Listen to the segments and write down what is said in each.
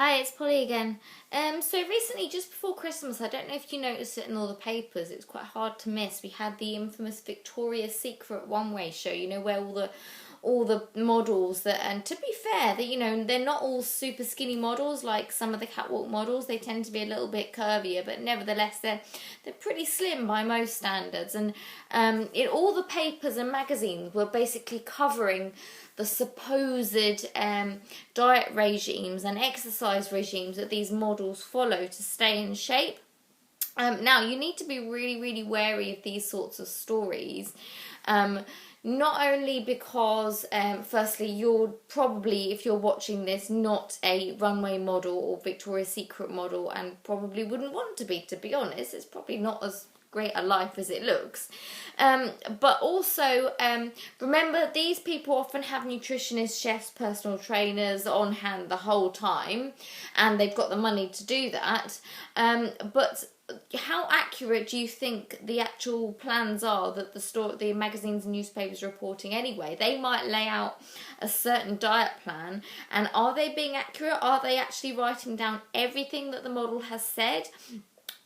Hi, it's Polly again. So recently, just before Christmas, I don't know if you noticed it in all the papers, it's quite hard to miss. We had the infamous Victoria's Secret one-way show, where all the models that, and to be fair, that they're not all super skinny models like some of the catwalk models. They tend to be a little bit curvier, but nevertheless they're pretty slim by most standards. And in all the papers and magazines were basically covering the supposed diet regimes and exercise regimes that these models follow to stay in shape. Now, you need to be really, really wary of these sorts of stories. Not only because, firstly, you're probably, if you're watching this, not a runway model or Victoria's Secret model, and probably wouldn't want to be honest. It's probably not as great a life as it looks. But also, remember, these people often have nutritionists, chefs, personal trainers on hand the whole time, and they've got the money to do that. But how accurate do you think the actual plans are that the magazines and newspapers are reporting anyway? They might lay out a certain diet plan, and are they being accurate? Are they actually writing down everything that the model has said?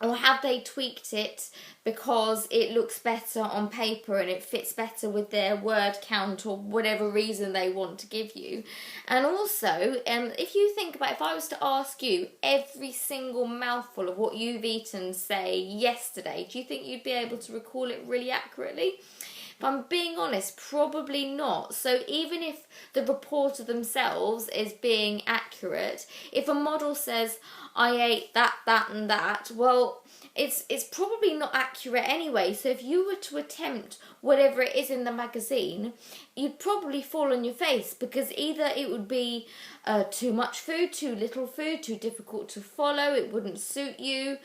Or have they tweaked it because it looks better on paper and it fits better with their word count or whatever reason they want to give you? And also, if you think about, if I was to ask you every single mouthful of what you've eaten, say, yesterday, do you think you'd be able to recall it really accurately? If I'm being honest, probably not. So even if the reporter themselves is being accurate, if a model says, I ate that, that and that, well, it's probably not accurate anyway. So if you were to attempt whatever it is in the magazine, you'd probably fall on your face, because either it would be too much food, too little food, too difficult to follow, it wouldn't suit you,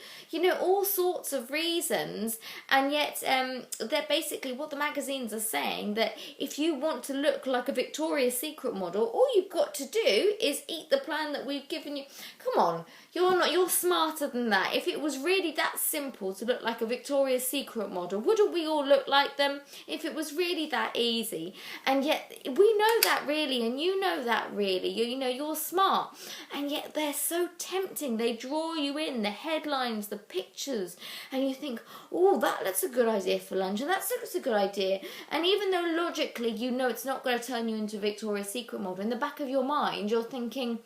all sorts of reasons. And yet they're basically, what the magazines are saying, that if you want to look like a Victoria's Secret model, all you've got to do is eat the plan that we've given you. Come on, you're smarter than that. If it was really that simple to look like a Victoria's Secret model, wouldn't we all look like them? If it was really that easy. And yet we know that really, and you know that really, you're smart, and yet they're so tempting. They draw you in, the headlines, the pictures, and you think, oh, that looks a good idea for lunch, and that looks a good idea. And even though logically it's not going to turn you into a Victoria's Secret model, in the back of your mind you're thinking,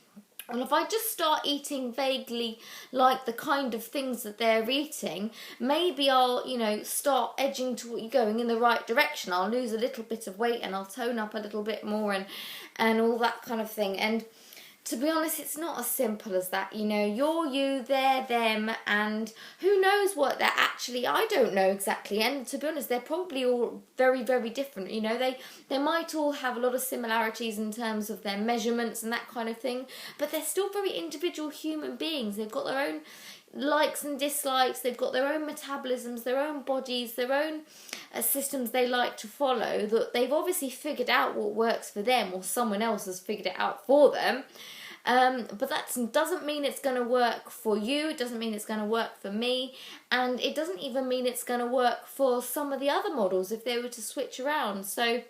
well, if I just start eating vaguely like the kind of things that they're eating, maybe I'll, start edging to going in the right direction. I'll lose a little bit of weight and I'll tone up a little bit more and all that kind of thing. And to be honest, it's not as simple as that. You're you, they're them, and who knows what they're actually, I don't know exactly. And to be honest, they're probably all very, very different. They might all have a lot of similarities in terms of their measurements and that kind of thing, but they're still very individual human beings. They've got their own likes and dislikes, they've got their own metabolisms, their own bodies, their own systems they like to follow, that they've obviously figured out what works for them, or someone else has figured it out for them. But that doesn't mean it's going to work for you, it doesn't mean it's going to work for me, and it doesn't even mean it's going to work for some of the other models if they were to switch around. So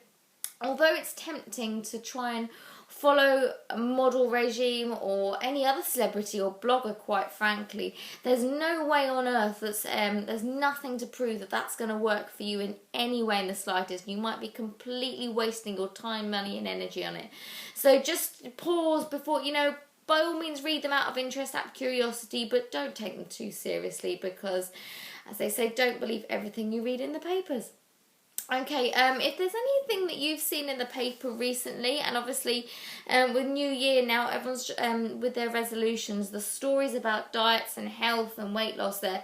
although it's tempting to try and follow a model regime or any other celebrity or blogger, quite frankly, there's no way on earth there's nothing to prove that that's going to work for you in any way in the slightest. You might be completely wasting your time, money and energy on it. So just pause before, by all means read them out of interest, out of curiosity, but don't take them too seriously, because, as they say, don't believe everything you read in the papers. Okay, if there's anything that you've seen in the paper recently, and obviously with New Year now, everyone's with their resolutions, the stories about diets and health and weight loss, they're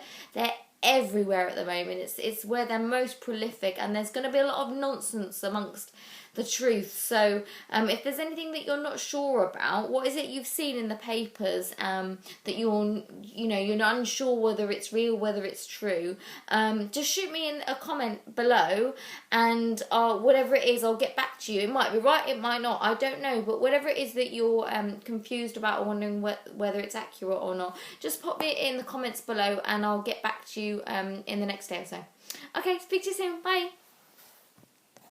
everywhere at the moment. It's where they're most prolific, and there's going to be a lot of nonsense amongst the truth. So if there's anything that you're not sure about, what is it you've seen in the papers that you're unsure whether it's real, whether it's true, just shoot me in a comment below, and whatever it is, I'll get back to you. It might be right, it might not, I don't know, but whatever it is that you're confused about or wondering whether it's accurate or not, just pop it in the comments below and I'll get back to you in the next day or so. Okay, speak to you soon, bye.